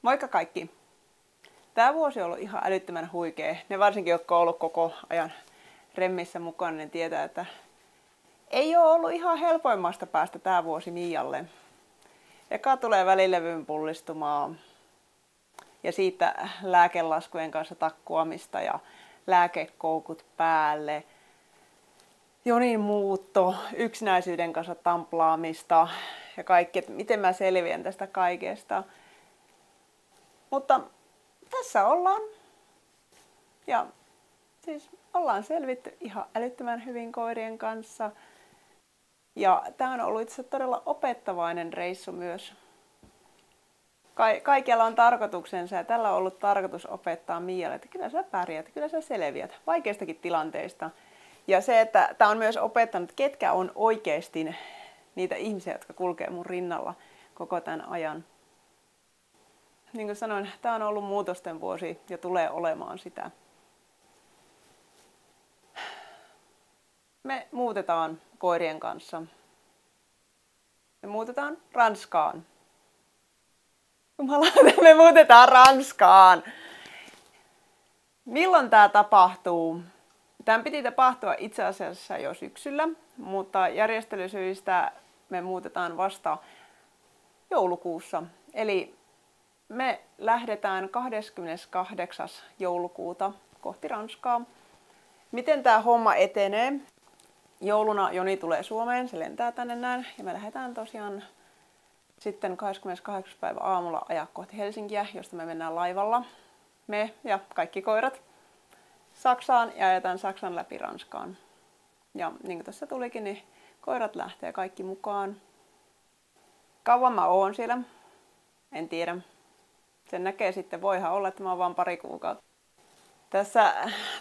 Moikka kaikki! Tämä vuosi on ollut ihan älyttömän huikea. Ne varsinkin, jotka on ollut koko ajan remmissä mukana, ne tietää, että ei ole ollut ihan helpoimmasta päästä tämä vuosi Mialle. Eka tulee välilevyn pullistumaa ja siitä lääkelaskujen kanssa takkuamista ja lääkekoukut päälle. Jonin muutto, yksinäisyyden kanssa tamplaamista ja kaikki, että miten mä selviän tästä kaikesta. Mutta tässä ollaan. Ja siis ollaan selvitty ihan älyttömän hyvin koirien kanssa. Ja tämä on ollut itse todella opettavainen reissu myös. Kaikella on tarkoituksensa ja tällä on ollut tarkoitus opettaa Mialle, että kyllä sä pärjät, kyllä sä selviät vaikeistakin tilanteista. Ja se, että tämä on myös opettanut, ketkä on oikeasti niitä ihmisiä, jotka kulkee mun rinnalla koko tämän ajan. Niin kuin sanoin, tämä on ollut muutosten vuosi ja tulee olemaan sitä. Me muutetaan koirien kanssa. Me muutetaan Ranskaan. Jumalauta, me muutetaan Ranskaan! Milloin tämä tapahtuu? Tämän piti tapahtua itse asiassa jo syksyllä, mutta järjestelysyistä me muutetaan vasta joulukuussa. Eli me lähdetään 28. joulukuuta kohti Ranskaa. Miten tämä homma etenee? Jouluna Joni tulee Suomeen, se lentää tänne näin ja me lähdetään tosiaan sitten 28. päivä aamulla ajaa kohti Helsinkiä, josta me mennään laivalla. Me ja kaikki koirat Saksaan ja ajetaan Saksan läpi Ranskaan. Ja niin kuin tässä tulikin, niin koirat lähtee kaikki mukaan. Kauan mä oon siellä? En tiedä. Sen näkee sitten, voihan olla, että mä oon vaan pari kuukautta. Tässä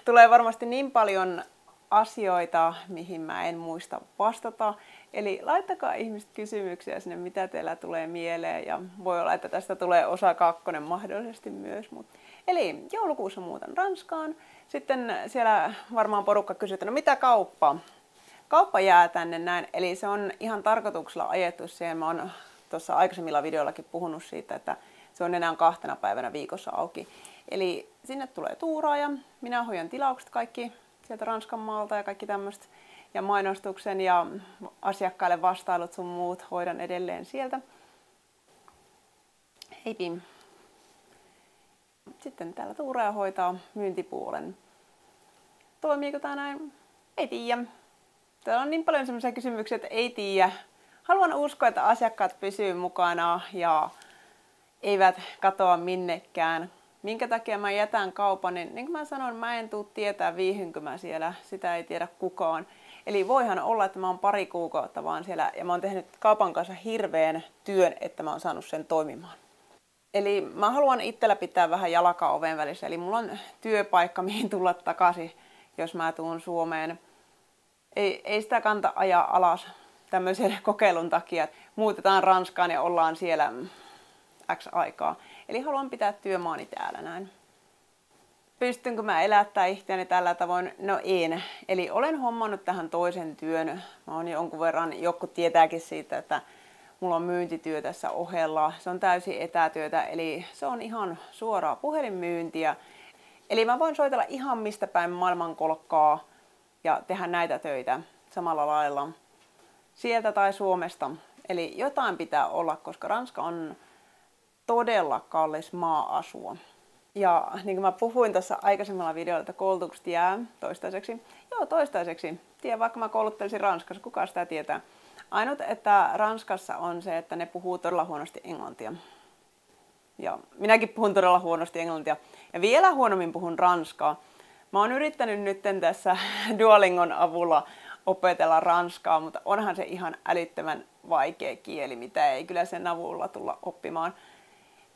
tulee varmasti niin paljon asioita, mihin mä en muista vastata. Eli laittakaa ihmiset kysymyksiä sinne, mitä teillä tulee mieleen. Ja voi olla, että tästä tulee osa 2 mahdollisesti myös. Eli joulukuussa muutan Ranskaan. Sitten siellä varmaan porukka kysyy, että no mitä kauppa? Kauppa jää tänne näin. Eli se on ihan tarkoituksella ajettu siihen. Mä oon tuossa aikaisemmilla videoillakin puhunut siitä, että se on enää 2 päivänä viikossa auki. Eli sinne tulee tuuraaja. Minä hoidan tilaukset kaikki sieltä Ranskan maalta ja kaikki tämmöistä. Ja mainostuksen ja asiakkaille vastailut sun muut hoidan edelleen sieltä. Heipi. Sitten täällä tuuraaja hoitaa myyntipuolen. Toimiiko tää näin? Ei tiedä. Täällä on niin paljon sellaisia kysymyksiä, että ei tiedä. Haluan uskoa, että asiakkaat pysyy mukana ja eivät katoa minnekään. Minkä takia mä jätän kaupan, niin kuin mä sanoin, mä en tuu tietää viihynkö mä siellä. Sitä ei tiedä kukaan. Eli voihan olla, että mä oon pari kuukautta vaan siellä ja mä oon tehnyt kaupan kanssa hirveän työn, että mä oon saanut sen toimimaan. Eli mä haluan itsellä pitää vähän jalkaa oven välissä. Eli mulla on työpaikka, mihin tulla takaisin, jos mä tuun Suomeen. Ei sitä kanta ajaa alas tämmöisen kokeilun takia. Muutetaan Ranskaan ja ollaan siellä X aikaa. Eli haluan pitää työmaani täällä näin. Pystynkö mä elättää itseäni tällä tavoin? No en. Eli olen hommannut tähän toisen työn. Mä oon jonkun verran, joku tietääkin siitä, että mulla on myyntityö tässä ohella. Se on täysin etätyötä, eli se on ihan suoraa puhelinmyyntiä. Eli mä voin soitella ihan mistä päin maailmankolkkaa ja tehdä näitä töitä samalla lailla sieltä tai Suomesta. Eli jotain pitää olla, koska Ranska on todella kallis maa asua. Ja niin kuin mä puhuin tuossa aikaisemmalla videolla, että koulutukset jää toistaiseksi. Joo, toistaiseksi. Tiedän, vaikka mä kouluttelisin Ranskassa, kuka sitä tietää. Ainut, että Ranskassa on se, että ne puhuu todella huonosti englantia. Ja minäkin puhun todella huonosti englantia. Ja vielä huonommin puhun ranskaa. Mä oon yrittänyt nyt tässä Duolingon avulla opetella ranskaa, mutta onhan se ihan älyttömän vaikea kieli, mitä ei kyllä sen avulla tulla oppimaan.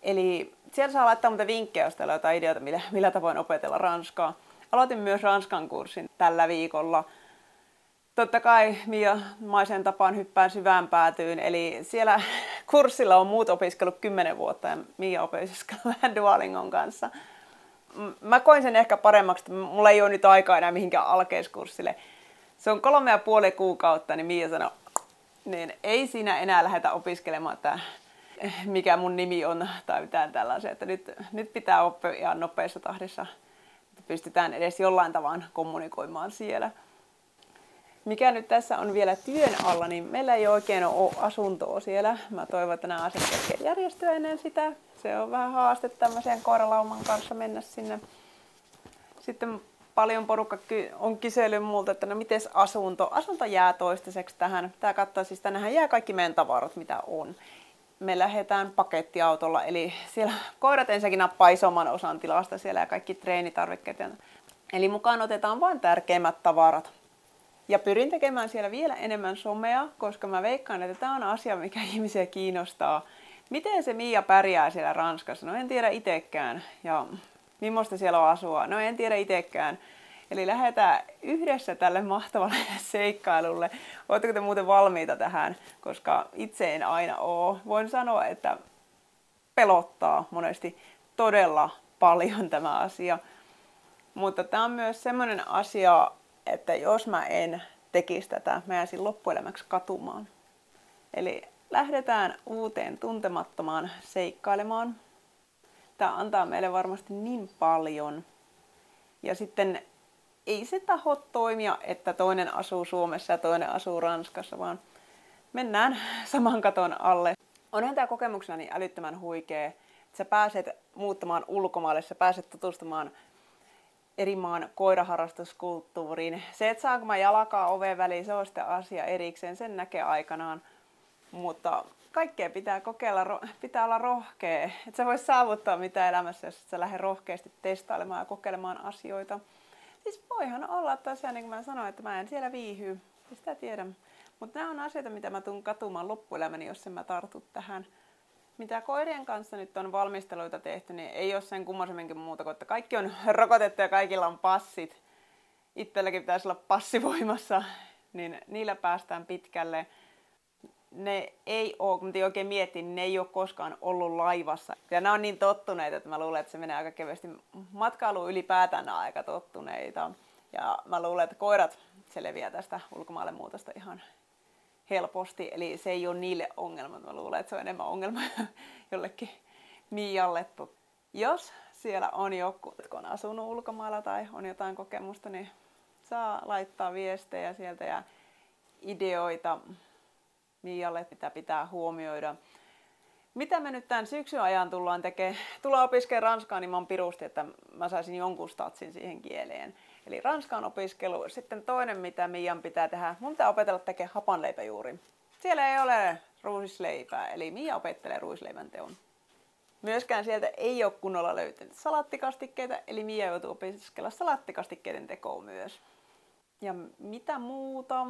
Eli siellä saa laittaa muuten vinkkejä, jos teillä on jotain ideoita, millä tavoin opetella ranskaa. Aloitin myös ranskan kurssin tällä viikolla. Totta kai Mia-maisen tapaan hyppään syvään päätyyn, eli siellä kurssilla on muut opiskellut 10 vuotta ja Mia opiskellut vähän Duolingon kanssa. Mä koin sen ehkä paremmaksi, että mulla ei ole nyt aikaa enää mihinkään alkeiskurssille. Se on 3,5 kuukautta, niin Mia sanoi, niin ei siinä enää lähdetä opiskelemaan, että mikä mun nimi on tai mitään tällaisia. Että nyt pitää oppia ihan nopeassa tahdissa, että pystytään edes jollain tavalla kommunikoimaan siellä. Mikä nyt tässä on vielä työn alla, niin meillä ei oikein ole asuntoa siellä. Mä toivon, että nämä asiat kerkeä järjestyä ennen sitä. Se on vähän haaste tämmöisen koiralauman kanssa mennä sinne. Sitten paljon porukka on kysellyt multa, että no mites asunto? Asunto jää toistaiseksi tähän. Tää katsoo, siis tännehän jää kaikki meidän tavarat, mitä on. Me lähdetään pakettiautolla, eli siellä koirat ensinnäkin nappaa isomman osan tilasta siellä ja kaikki treenitarvikkeet. Eli mukaan otetaan vain tärkeimmät tavarat. Ja pyrin tekemään siellä vielä enemmän somea, koska mä veikkaan, että tämä on asia, mikä ihmisiä kiinnostaa. Miten se Mia pärjää siellä Ranskassa? No en tiedä itsekään. Ja millaista siellä on asua? No en tiedä itsekään. Eli lähdetään yhdessä tälle mahtavalle seikkailulle. Oletteko te muuten valmiita tähän? Koska itse en aina ole. Voin sanoa, että pelottaa monesti todella paljon tämä asia. Mutta tämä on myös semmoinen asia, että jos mä en tekisi tätä, mä jäisin loppuelämäksi katumaan. Eli lähdetään uuteen tuntemattomaan seikkailemaan. Tämä antaa meille varmasti niin paljon. Ja sitten ei se taho toimia, että toinen asuu Suomessa ja toinen asuu Ranskassa, vaan mennään saman katon alle. Onhan tämä kokemuksena niin älyttömän huikea, että sä pääset muuttamaan ulkomaille, sä pääset tutustumaan eri maan koiraharrastuskulttuuriin. Se, että saanko mä jalkaa oven väliin, se on sitten asia erikseen, sen näkee aikanaan. Mutta kaikkea pitää kokeilla, pitää olla rohkea. Et sä vois saavuttaa mitä elämässä, jos sä lähde rohkeasti testailemaan ja kokeilemaan asioita. Siis voihan olla tosiaan, niin kuin mä sanoin, että mä en siellä viihy. Sitä tiedän. Mutta nämä on asioita, mitä mä tuun katumaan loppuelämäni, jos en mä tartu tähän. Mitä koirien kanssa nyt on valmisteluita tehty, niin ei ole sen kummoisemminkin muuta kuin, että kaikki on rokotettu ja kaikilla on passit. Itselläkin pitäisi olla passivoimassa, niin niillä päästään pitkälle. Ne ei ole, kun oikein mietin, niin ne ei ole koskaan ollut laivassa. Ja nämä on niin tottuneita, että mä luulen, että se menee aika kevyesti. Matkailuun ylipäätään on aika tottuneita. Ja mä luulen, että koirat selviää tästä ulkomaille muutosta ihan helposti. Eli se ei ole niille ongelma. Mä luulen, että se on enemmän ongelma jollekin Mialle. Jos siellä on joku, jotka on asunut ulkomailla tai on jotain kokemusta, niin saa laittaa viestejä sieltä ja ideoita Mialle, mitä pitää huomioida. Mitä me nyt tämän syksyn ajan tullaan tekemään? Tullaan opiskelemaan ranskaa, niin mä oon pirusti, että mä saisin jonkun statsin siihen kieleen. Eli ranskan opiskelu. Sitten toinen, mitä Mian pitää tehdä, mun pitää opetella tekemään hapanleipäjuuri. Siellä ei ole ruisleipää, eli Mia opettelee ruisleivän teon. Myöskään sieltä ei ole kunnolla löytynyt salattikastikkeita, eli Mia joutuu opiskella salattikastikkeiden tekoa myös. Ja mitä muuta?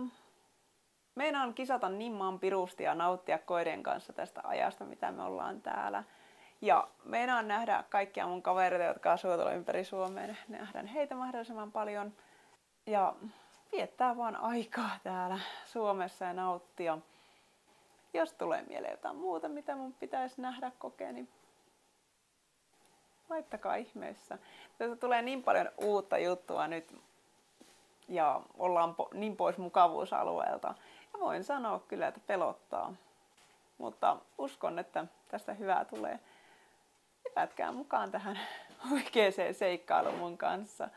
Meinaan kisata niin maan pirusti ja nauttia koirien kanssa tästä ajasta, mitä me ollaan täällä. Ja meinaan nähdä kaikkia mun kavereita, jotka asuu tuolla ympäri Suomeen. Nähdään heitä mahdollisimman paljon. Ja viettää vaan aikaa täällä Suomessa ja nauttia. Jos tulee mieleen jotain muuta, mitä mun pitäisi nähdä, kokea, niin laittakaa ihmeessä. Tässä tulee niin paljon uutta juttua nyt. Ja ollaan niin pois mukavuusalueelta. Ja voin sanoa kyllä, että pelottaa. Mutta uskon, että tästä hyvää tulee. Hypätkää mukaan tähän oikeaan seikkailuun mun kanssa.